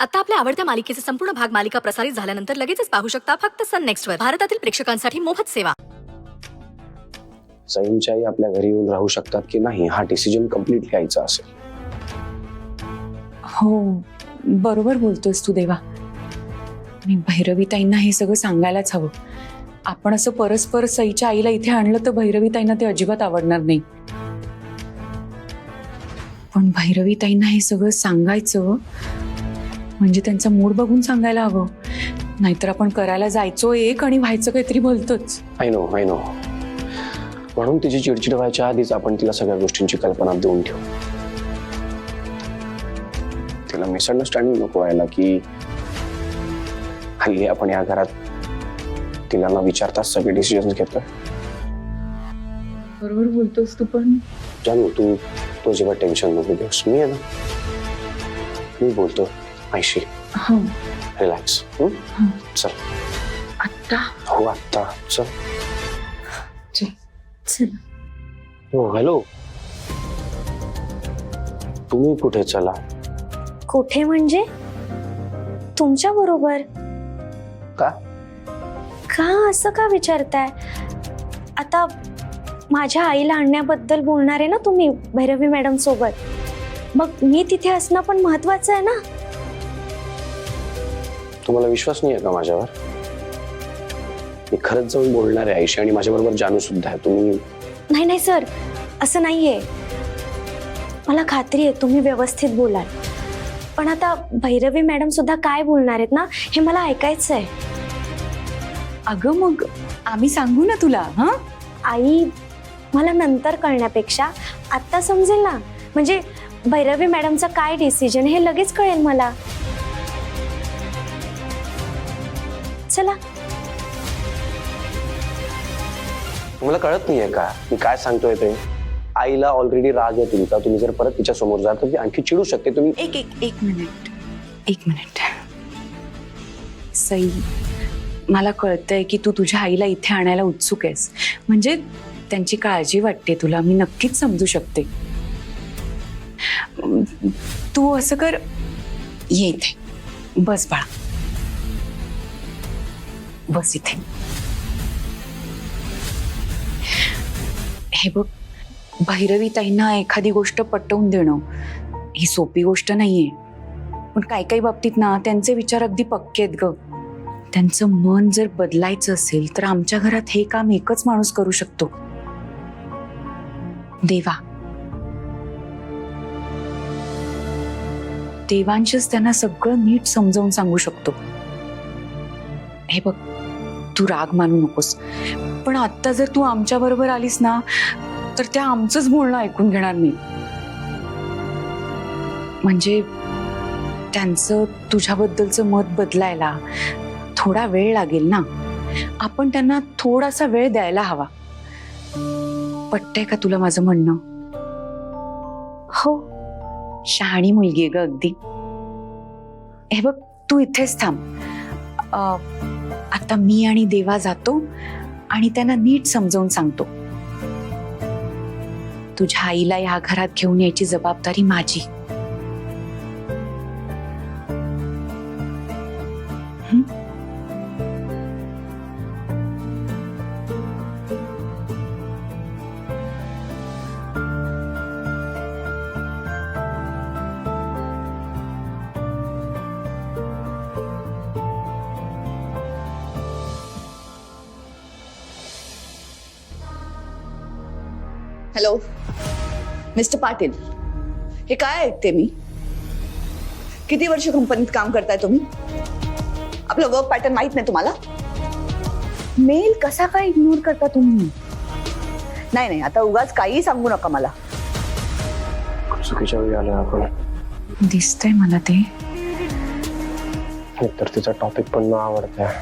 आता आपल्या आवडत्या मालिकेचे संपूर्ण भाग मालिका प्रसारित झाल्यानंतर लगेचच पाहू शकता फक्त सन नेक्स्टवर. भारतातील प्रेक्षकांसाठी मोफत सेवा. सईंची आई आपल्या घरी येऊन राहू शकतात की नाही हा डिसिजन कम्प्लिटली आईचा असेल. हो, बरोबर बोलतोयस तू देवा. मी भैरवीताईंना हे सगळं सांगायलाच हवं. आपण असं परस्पर सईच्या आईला इथे आणलं तर भैरवीताईंना ते अजिबात आवडणार नाही. पण भैरवीताईंना हे सगळं सांगायचं म्हणजे त्यांचा मूड बघून सांगायला हवं. नाहीतर आपण करायला जायचो एक आणि व्हायचं काहीतरी भलतंच. आय नो म्हणून तिची चिडचिड व्हायच्या आधीच आपण तिला सगळ्या गोष्टींची कल्पना देऊन ठेवू. तिला मिसअंडरस्टँडिंग नको व्हायला की हल्ली आपण या घरात तिला न विचारताच सगळे डिसिजन घेतोय. बरोबर बोलतोस तू. पण जानू तू अजिबात टेन्शन नको घेऊस. मी आहे ना, मी बोलतो आईशी. हो, रिलॅक्स. चल आत्ता. हो आत्ता चल. चल. हो हॅलो, तुम्ही कुठे? चला. कुठे म्हणजे? तुमच्या बरोबर. का असं का विचारताय? आता माझ्या आईला आणण्याबद्दल बोलणार आहे ना तुम्ही भैरवी मॅडम सोबत, मग मी तिथे असणं पण महत्वाचं आहे ना. तुम्हाला विश्वास नाही आहे का माझ्यावर? मी खरंच जाऊन बोलणार आहे आईशी आणि माझ्या बरोबर जानू सुद्धा आहे. तुम्ही नाही सर, असं नाहीये. मला खात्री आहे तुम्ही व्यवस्थित बोलाल. पण आता भैरवी मॅडम सुद्धा काय बोलणार आहेत ना हे मला ऐकायचं आहे. अगं मग आम्ही सांगू ना तुला. हा आई, मला नंतर कळण्यापेक्षा आत्ता समजेल ना. म्हणजे भैरवी मॅडमचा काय डिसिजन हे लगेच कळेल मला. चला. तुम्हाला कळत नाहीये का मी काय सांगतोय ते? आईला ऑलरेडी राग आहे तुमचा. तुम्ही जर परत तिच्या समोर जात तर ती आणखी चिडू शकते. तुम्ही एक मिनिट. सई, मला कळतंय की तू तुझ्या आईला इथे आणायला उत्सुक आहेस. म्हणजे त्यांची काळजी वाटते तुला. मी नक्कीच समजू शकते. तू असं कर, ये इथे बस बाळा, बस इथे. हे बघ, भैरवीताईंना एखादी गोष्ट पटवून देणं ही सोपी गोष्ट नाहीये. पण काही बाबतीत ना त्यांचे विचार अगदी पक्के आहेत ग. त्यांचं मन जर बदलायचं असेल तर आमच्या घरात हे काम एकच माणूस करू शकतो, देवा. देवांशीच त्यांना सगळं नीट समजावून सांगू शकतो. हे बघ, तू राग मानू नकोस. पण आता जर तू आमच्या बरोबर आलीस ना तर त्या आमचंच बोलणं ऐकून घेणार नाही. म्हणजे त्यांचं तुझ्याबद्दलचं मत बदलायला थोडा वेळ लागेल ना. आपण त्यांना थोडासा वेळ द्यायला हवा. पटतंय का तुला माझं म्हणणं? हो. शहाणी मुलगी आहे ग अगदी. हे बघ, तू इथेच थांब. आता मी आणि देवा जातो आणि त्यांना नीट समजावून सांगतो. तुझ्या आईला या घरात घेऊन यायची जबाबदारी माझी. हॅलो मिस्टर पाटील, हे काय ऐकते मी? किती वर्ष कंपनीत काम करताय तुम्ही? आपलं वर्क पॅटर्न माहित नाही तुम्हाला? मेल कसा काय इग्नोर करता तुम्ही? नाही, आता उगाच काही सांगू नका मला. चुकीच्या वेळी आलो आपण. दिसतंय मला ते. तर तिचा टॉपिक पण न आवडतंय.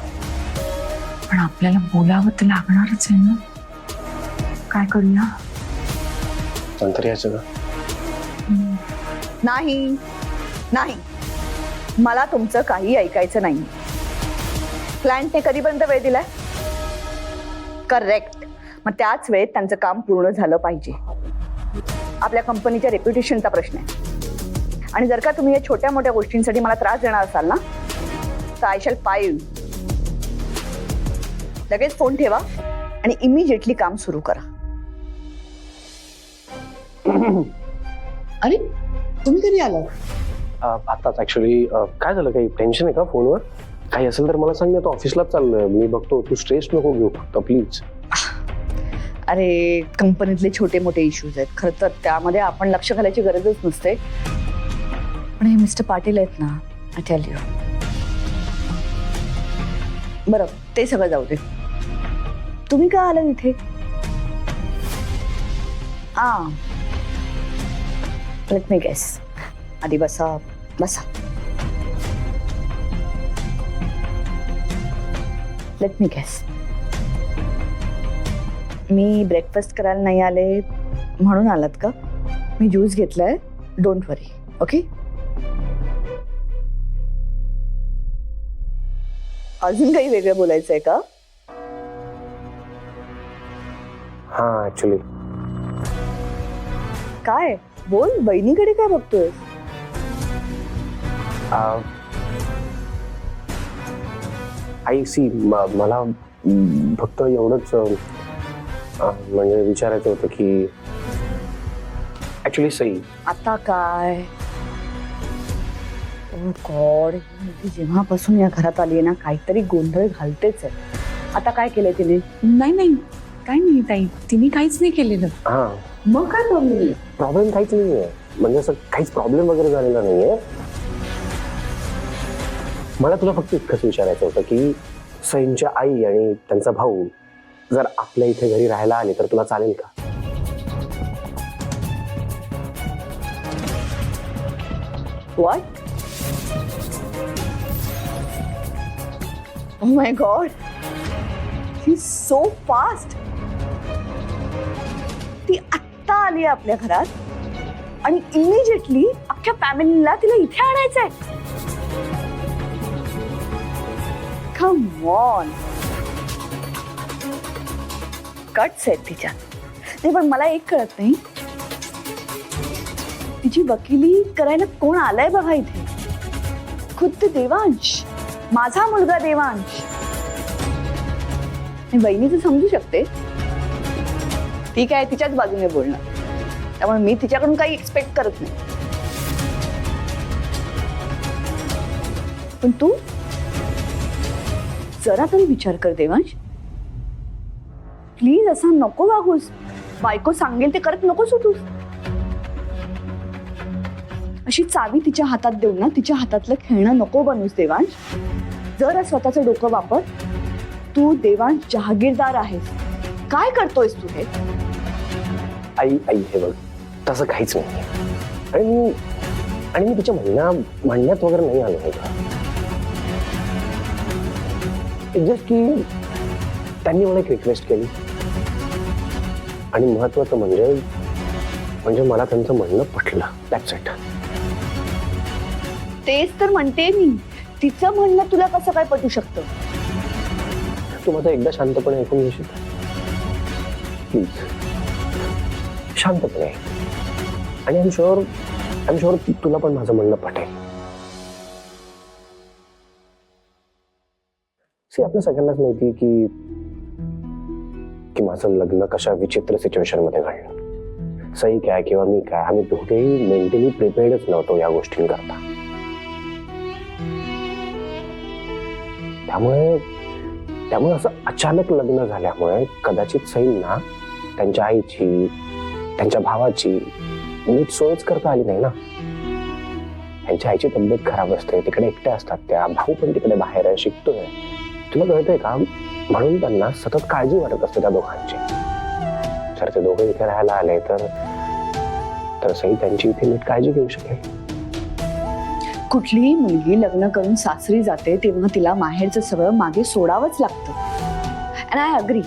पण आपल्याला बोलावं तर लागणारच आहे ना. काय करूया? नंतर यायचं का? नाही, मला तुमचं काही ऐकायचं नाही. क्लायंटने कधीपर्यंत वेळ दिलाय? करेक्ट. मग त्याच वेळेत त्यांचं काम पूर्ण झालं पाहिजे. आपल्या कंपनीच्या रेप्युटेशनचा प्रश्न आहे. आणि जर का तुम्ही या छोट्या मोठ्या गोष्टींसाठी मला त्रास देणार असाल ना तर आय शॅल पाय यू. लगेच फोन ठेवा आणि इमिजिएटली काम सुरू करा. अरे तुम्ही कधी आलात? आताच ऍक्च्युली काय झालं, काही टेन्शन आहे का फोनवर? काही असेल तर मला सांग, मी आता ऑफिसलाच चाललोय, मी बघतो. तू स्ट्रेस नको घेऊ फक्त प्लीज. अरे कंपनीतले छोटे मोठे इश्यूज आहेत, खरं तर त्यामध्ये आपण लक्ष घालायची गरजच नसते. पण हे मिस्टर पाटील आहेत ना, आय टेल यू. बरं ते सगळं जाऊ दे, तुम्ही का आला इथे? Let me guess. आधी बसा बसा. Let me guess. मी ब्रेकफास्ट करायला नाही आले म्हणून आलात का? मी ज्यूस घेतलाय, डोंट वरी. ओके, अजून काही वेगळं बोलायचंय का? हा ऍक्च्युली काय बोल, बहिणीकडे काय बघतोय? आई सी मला फक्त एवढंच म्हणजे विचारायचं होतं की ऍक्च्युली सई. आता काय? ओ गॉड, जेव्हापासून या घरात आली ना काहीतरी गोंधळ घालतेच आहे. आता काय केलंय तिने? नाही काही नाही ताई, तिने काहीच नाही केलेलं. हा, मग काय प्रॉब्लेम? प्रॉब्लेम काहीच नाहीये, म्हणजे असं काहीच प्रॉब्लेम वगैरे झालेला नाहीये. मला तुला फक्त इतकंच विचारायचं होतं की सईंच्या आई आणि त्यांचा भाऊ जर आपल्या इथे घरी राहायला आले तर तुला चालेल का? What? Oh my God. She's so fast. ती आत्ता आली आपल्या घरात आणि इमिजिएटली अख्ख्या फॅमिलीला तिला इथे आणायचंय. Come on. कट्स आहेत तिच्या. नाही पण मला एक कळत नाही, तिची वकिली करायला कोण आलाय बघा इथे. खुद्द देवांश, माझा मुलगा देवांश. मी बहिणीचं समजू शकते, ती काय तिच्याच बाजूने बोलणार, त्यामुळे मी तिच्याकडून काही एक्सपेक्ट करत नाही. पण तू जरा तरी विचार कर देवांश, प्लीज असा नको वागूस. बायको सांगेल ते करत नको सुटूस. अशी चावी तिच्या हातात देऊन ना तिच्या हातातलं खेळणं नको बनूस देवांश. जरा स्वतःचं डोकं वापर. तू देवांश जहागीरदार आहेस. काय करतोयस तू हे? आई हे बघ, तसं काहीच नाही. आणि मी तिच्या म्हणण्यात वगैरे नाही आलो आहे का. जस्ट की त्यांनी मला एक रिक्वेस्ट केली आणि महत्वाचं म्हणजे मला त्यांचं म्हणणं पटलं. That's it. तेच तर म्हणते मी, तिचं म्हणणं तुला कसं काय पटू शकतं? तू माझं एकदा शांतपणे ऐकून घेशील प्लीज? शांतपणे. आणि आय एम शुअर तुला पण माझं म्हणणं पटेल. सी, आपल्या सगळ्यांनाच माहिती की माझं लग्न कशा विचित्र सिच्युएशन मध्ये घडलं. सई काय किंवा मी काय, आम्ही दोघेही मेंटली प्रिपेअर्डच नव्हतो या गोष्टींकरता. त्यामुळे असं अचानक लग्न झाल्यामुळे कदाचित सईंना त्यांच्या आईची, त्यांच्या भावाची नीट सोयच करता आली नाही ना. त्यांच्या आईची तब्येत खराब असते, तिकडे एकट्या असतात त्या, भाऊ पण तिकडे बाहेर आहे, शिकतोय. तुला कळतंय का? म्हणून त्यांना सतत काळजी वाटत असते त्या दोघांची. जर ते दोघे इथे राहायला आले तर सई त्यांची इथे नीट काळजी घेऊ शकेल. कुठलीही मुलगी लग्न करून सासरी जाते तेव्हा तिला माहेरचं सगळं मागे सोडावंच लागतं. अँड आय अग्री,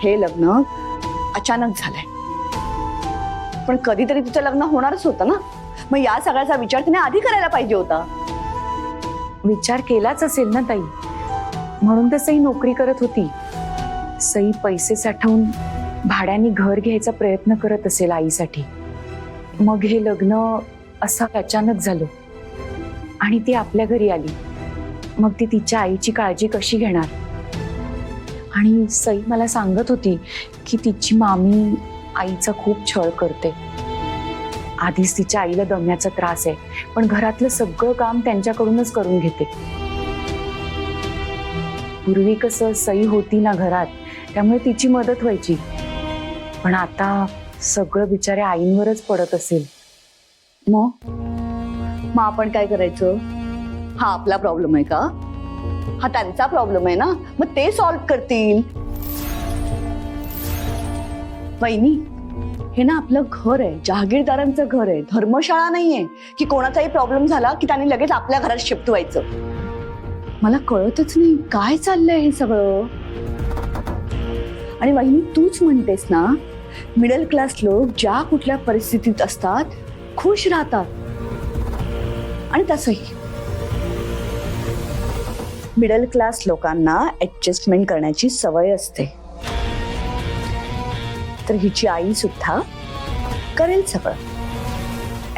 हे लग्न अचानक झालंय, पण कधीतरी तिचं लग्न होणारच होतं ना. मग या सगळ्याचा विचार तिने आधी करायला पाहिजे होता. विचार केलाच असेल ना ताई, म्हणून तर सई नोकरी करत होती. सई पैसे साठवून भाड्याने घर घ्यायचा प्रयत्न करत असेल आईसाठी. मग हे लग्न असं अचानक झालं आणि ती आपल्या घरी आली. मग ती तिच्या आईची काळजी कशी घेणार? आणि सई मला सांगत होती की तिची मामी आईचा खूप छळ करते. आधीच तिच्या आईला दम्याचा त्रास आहे, पण घरातलं सगळं काम त्यांच्याकडूनच करून घेते. पूर्वी कसं सई होती ना घरात, त्यामुळे तिची मदत व्हायची, पण आता सगळं बिचाऱ्या आईंवरच पडत असेल. मग आपण काय करायचं? हा आपला प्रॉब्लेम आहे का? हा त्यांचा प्रॉब्लेम आहे ना, मग ते सॉल्व्ह करतील. वहिनी, हे ना आपलं घर आहे, जहागीरदारांचं घर आहे, धर्मशाळा नाहीये की कोणाचाही प्रॉब्लेम झाला की त्यांनी लगेच आपल्या घरात शिफ्ट व्हायचं. मला कळतच नाही काय चाललंय हे सगळं. आणि वहिनी, तूच म्हणतेस ना, मिडल क्लास लोक ज्या कुठल्या परिस्थितीत असतात खुश राहतात. आणि तसंही मिडल क्लास लोकांना ऍडजस्टमेंट करण्याची सवय असते. तर हिची आई सुद्धा करेल सगळं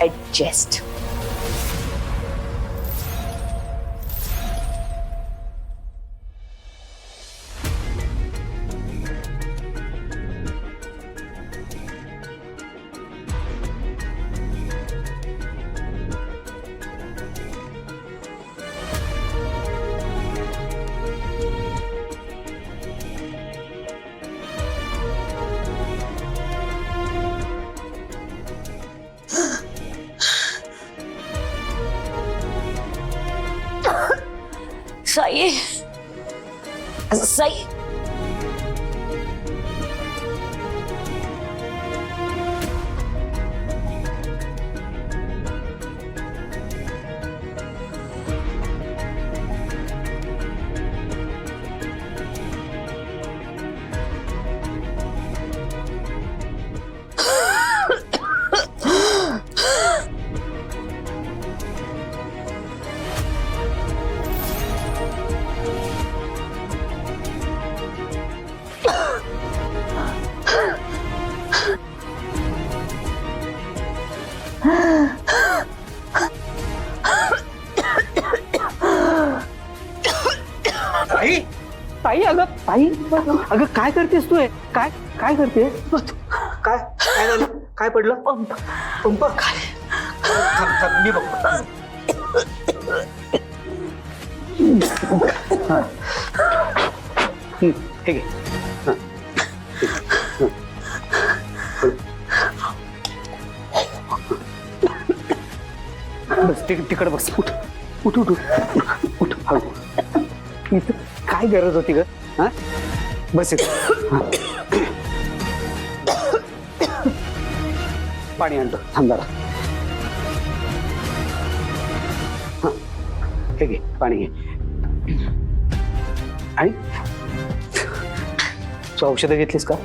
ऍडजस्ट. सई, सई, ताई, ताई, अगं ताई, अगं काय करतेस तू? काय काय करतेस? काय काय झालं? काय पडलं? पंप पंप काय? थांब थांब, मी बघतो. हा. हे घे. हा. बस तिकडे बस. उठ उठ उठ उठ उठ हळू. इथं काय गरज होती ग? हा, बस इथं. हा. पाणी आणतो, थांब जरा. हा, हे घे पाणी घे. आणि तू औषधं घेतलीस का?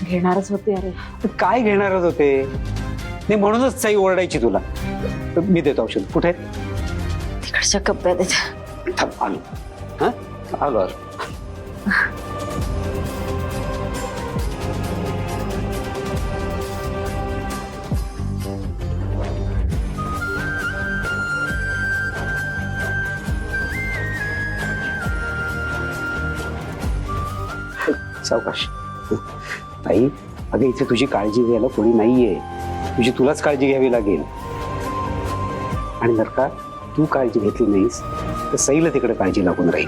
घेणारच होते. अरे काय घेणारच होते? नाही, म्हणूनच साई ओरडायची तुला. मी देतो औषध. कुठे आहेत? तिकडच्या कप्प्यात आहेत. थांब, आलो. हा, आलो आलो. सावकाश. ताई, अगं इथे तुझी काळजी घ्यायला कोणी नाहीये. तुझी तुलाच काळजी घ्यावी लागेल. आणि जर का तू काळजी घेतली नाहीस तर सईला तिकडे काळजी लागून राहील.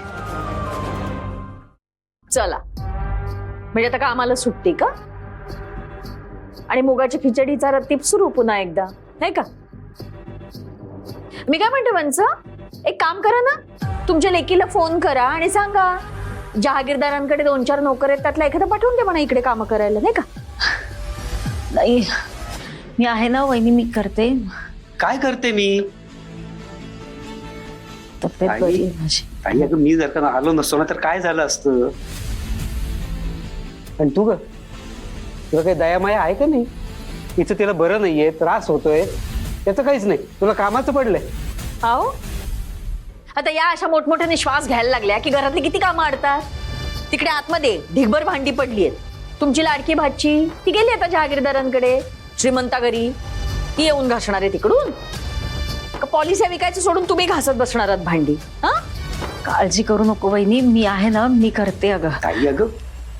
चला, म्हणजे आता कामाला सुट्टी का? आणि मुगाच्या खिचडीचा रत्तीप सुरू पुन्हा एकदा, नाही का? मी काय म्हणते वंच, एक काम करा ना, तुमच्या लेकीला फोन करा आणि सांगा जहागीरदारांकडे 2-4 नोकर आहेत, त्यातला एखादा पाठवून दे म्हणा इकडे काम करायला, नाही का? नाही, मी आहे ना वहिनी, मी करते. काय करते मी? तब्येत आई. बरी आहे माझी. ताई, अगं मी जर का आलो नसतो ना तर काय झालं असतं? पण तू ग, तुला काही दयामाया आहे का नाही? इथं तिला बरं नाहीये, त्रास होतोय, त्याचं काहीच नाही. तुला कामाचं पडलंय. आओ, आता या अशा मोठमोठ्याने श्वास घ्यायला लागल्या की घरातली किती कामं अडतात. तिकडे आतमध्ये ढिगभर भांडी पडली आहेत. तुमची लाडकी भाची ती गेली आता जहागीरदारांकडे, श्रीमंता घरी. ती येऊन घासणार आहे तिकडून? का पॉलिसी विकायचं सोडून तुम्ही घासत बसणार आहात भांडी? हा, काळजी करू नको वहिनी, मी आहे ना, मी करते. अगं ताई अगं,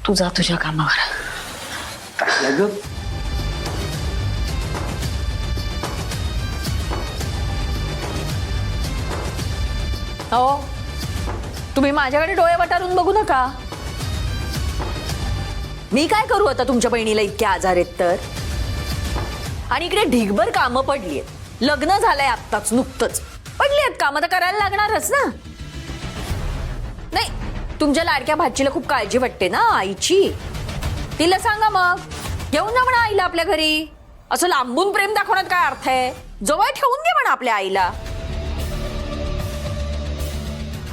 तू जा तुझ्या कामावर. ताई अगं, हो, तुम्ही माझ्याकडे डोळे वटारून बघू नका. मी काय करू आता तुमच्या बहिणीला इतके आजार आहेत तर? आणि इकडे ढीगभर कामं पडली आहेत. लग्न झालंय आत्ताच, नुकतंच पडली आहेत कामं, तर करायला लागणारच ना. नाही, तुमच्या लाडक्या भाचीला खूप काळजी वाटते ना आईची. तिला सांगा मग, घेऊन जा म्हणा आईला आपल्या घरी. असं लांबून प्रेम दाखवण्यात काय अर्थ आहे? जवळ ठेवून घे म्हणा आपल्या आईला.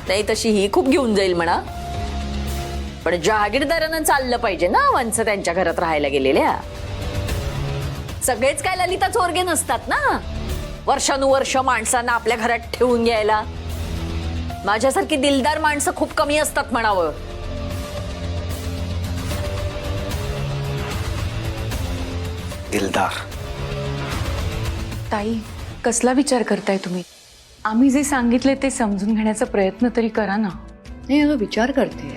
नाही तशी ही खूप घेऊन जाईल म्हणा, पण जहागीरदारानं चाललं पाहिजे ना वंश त्यांच्या घरात राहायला गेलेल्या. सगळेच काय ललिता चोरगे नसतात ना, वर्षानुवर्ष माणसांना आपल्या घरात ठेवून घ्यायला. माझ्यासारखी दिलदार माणसं खूप कमी असतात म्हणावं. दिलदार. ताई, कसला विचार करताय तुम्ही? आम्ही जे सांगितले ते समजून घेण्याचा प्रयत्न तरी करा ना. नाही अगं, विचार करते.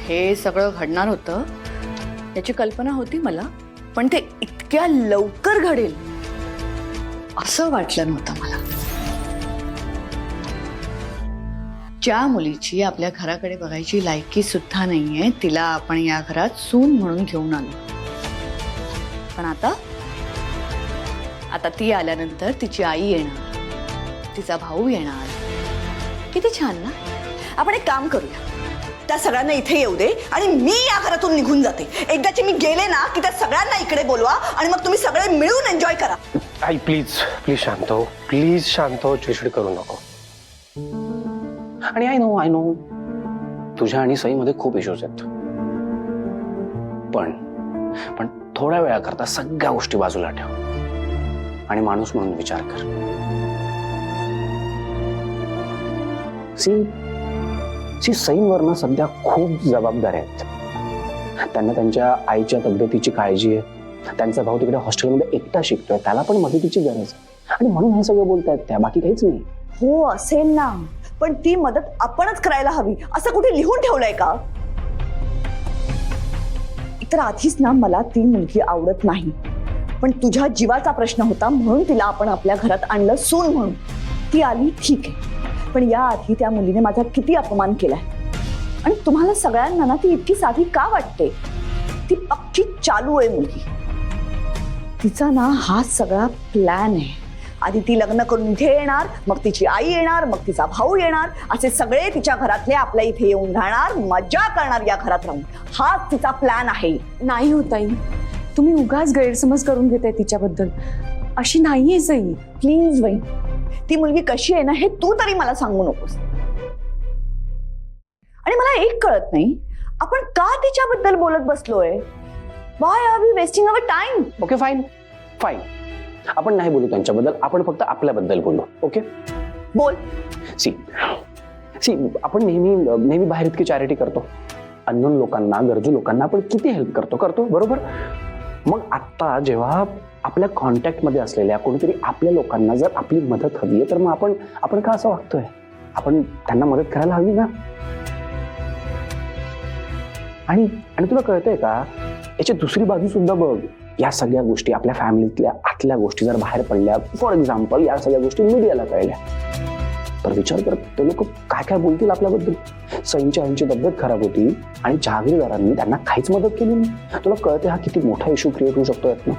हे सगळं घडणार होतं याची कल्पना होती मला, पण ते इतक्या लवकर घडेल असं वाटलं नव्हतं मला. ज्या मुलीची आपल्या घराकडे बघायची लायकी सुद्धा नाहीये, तिला आपण या घरात सून म्हणून घेऊन आलो. पण आता ती आल्यानंतर तिची आई येणार, तिचा भाऊ येणार. किती छान ना. आपण एक काम करूया, त्या सगळ्यांना इथे येऊ दे आणि मी या घरातून निघून जाते. एकदाची मी गेले ना की त्या सगळ्यांना इकडे बोलवा आणि मग तुम्ही सगळे मिळून एन्जॉय करा. आई प्लीज प्लीज शांत हो, प्लीज शांत हो, चिडचिड करू नको. आणि आय नो तुझ्या आणि सईमध्ये खूप इश्यूज आहेत, पण थोड्या वेळाकरता सगळ्या गोष्टी बाजूला ठेव आणि माणूस म्हणून विचार कर. सईंवर सध्या खूप जबाबदाऱ्या आहेत. त्यांना त्यांच्या आईच्या तब्येतीची काळजी आहे. त्यांचा भाऊ तिकडे हॉस्टेलमध्ये एकटा शिकतोय, त्याला पण मदतीची गरज आहे. आणि म्हणून हे सगळं बोलतायत त्या, बाकी काहीच नाही. हो असेल ना, पण ती मदत आपणच करायला हवी असं कुठे लिहून ठेवलंय का? तर आधीच ना मला ती मुलगी आवडत नाही, पण तुझ्या जीवाचा प्रश्न होता म्हणून तिला आपण आपल्या घरात आणलं सून म्हणून. ती आली ठीक आहे, पण या आधी त्या मुलीने माझा किती अपमान केलाय. आणि तुम्हाला सगळ्यांना ना ती इतकी साधी का वाटते? ती पक्की चालू आहे मुलगी. तिचा ना हा सगळा प्लॅन आहे. आधी ती लग्न करून इथे येणार, मग तिची आई येणार, मग तिचा भाऊ येणार, असे सगळे तिच्या घरातले आपल्या इथे येऊन राहणार, मजा करणार या घरात राहून. हाच तिचा प्लॅन आहे. नाही हो ताई, तुम्ही उगाच गैरसमज करून घेताय तिच्याबद्दल. अशी नाहीये सई. प्लीज बाई, ती मुलगी कशी आहे ना हे तू तरी मला सांगू नकोस. आणि मला एक कळत नाही, आपण का तिच्याबद्दल बोलत बसलोय? Why are we wasting our time? Okay fine, आपण नाही बोलू त्यांच्याबद्दल, आपण फक्त आपल्याबद्दल बोलू. ओके बोल. सी आपण नेहमी बाहेर इतकी चॅरिटी करतो, अननोन लोकांना, गरजू लोकांना आपण किती हेल्प करतो बरोबर. मग आता जेव्हा आपल्या कॉन्टॅक्ट मध्ये असलेल्या कोणीतरी आपल्या लोकांना जर आपली मदत हवी आहे, तर मग आपण का असं वागतोय? आपण त्यांना मदत करायला हवी ना. आणि तुला कळतंय का, याची दुसरी बाजू सुद्धा बघ. या सगळ्या गोष्टी आपल्या फॅमिलीतल्या आतल्या गोष्टी जर बाहेर पडल्या, फॉर एक्झाम्पल या सगळ्या गोष्टी मीडियाला कळल्या, तर विचार कर ते लोक काय काय बोलतील आपल्याबद्दल. सईंच्या आईंची तब्येत खराब होती आणि जहागीरदारांनी त्यांना काहीच मदत केली नाही. तुला कळते हा किती मोठा इश्यू क्रिएट होऊ शकतो यातनं.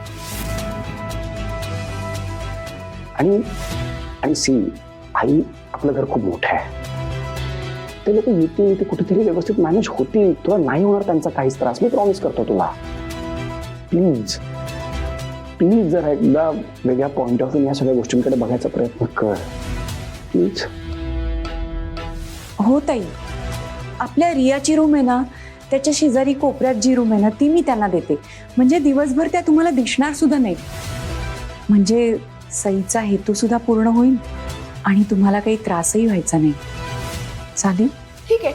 आणि सी आई, आपलं घर खूप मोठं आहे. ते लोक येतील, ते कुठेतरी व्यवस्थित मॅनेज होतील. तुला नाही होणार त्यांचा काहीच त्रास, मी प्रॉमिस करतो तुला. प्लीज जरा एकदा वेगळ्या पॉइंट ऑफ व्ह्यू या सगळ्या गोष्टींकडे बघायचा प्रयत्न कर प्लीज. हो ताई, आपल्या रियाची रूम आहे ना, त्याच्या शेजारी कोपऱ्यात जी रूम आहे ना, ती मी त्यांना देते. म्हणजे दिवसभर त्या तुम्हाला दिसणार सुद्धा नाही. म्हणजे सईचा हेतू सुद्धा पूर्ण होईल आणि तुम्हाला काही त्रासही व्हायचा नाही. चालेल? ठीक आहे,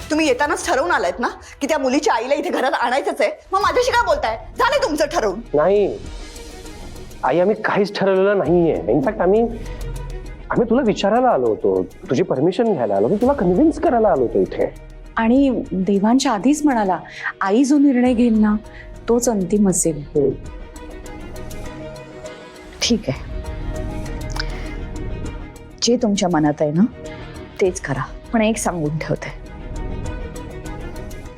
तुम्ही येतानाच ठरवून आलायत ना की त्या मुलीच्या आईला इथे घरात आणायचंच आहे, मग माझ्याशी काय बोलताय? झालंय तुमचं ठरवून. नाही, आई आम्ही काहीच ठरवलेलं नाहीये. इनफॅक्ट आम्ही तुला विचारायला आलो होतो, तुझी परमिशन घ्यायला आलो होतो, तुला कन्व्हिन्स करायला आलो होतो इथे. आणि देवांश आधीच म्हणाला, आई जो निर्णय घेईल ना तोच अंतिम असेल. ठीक आहे, जे तुमच्या मनात आहे ना तेच करा. पण एक सांगून ठेवते,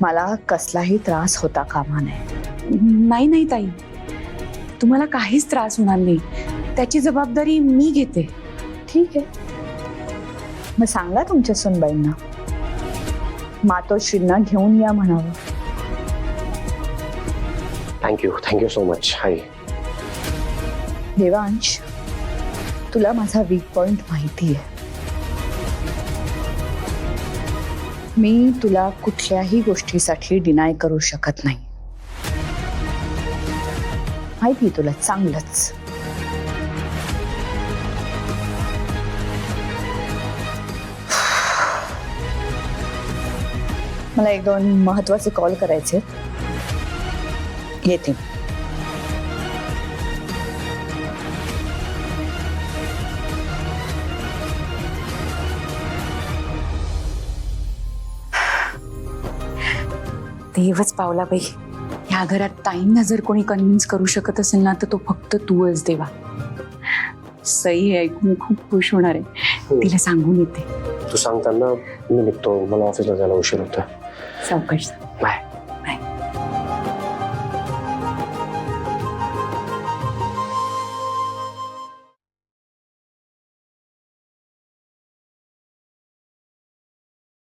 मला कसलाही त्रास होता कामा नये. नाही ताई, तुम्हाला काहीच त्रास होणार नाही. त्याची जबाबदारी मी घेते. ठीक आहे, मग सांगा तुमच्या सुनबाईंना मातोश्रींना घेऊन या म्हणावं. Thank you so much I. Devansh, तुला माझा वीक पॉइंट माहिती आहे. मी तुला कुठल्याही गोष्टीसाठी डिनाय करू शकत नाही. माहिती आहे तुला चांगलंच. मला 1-2 महत्वाचे कॉल करायचे. येते. देवच पावला बाई. ह्या घरात ताईंना जर कोणी कन्व्हिन्स करू शकत असेल ना तर तो फक्त तूच देवा. सई ऐकून खूप खुश होणार आहे. तिला सांगून येते. तू सांगताना मी निघतो, मला ऑफिसला जायला उशीर होतोय. सावकाश. बाय.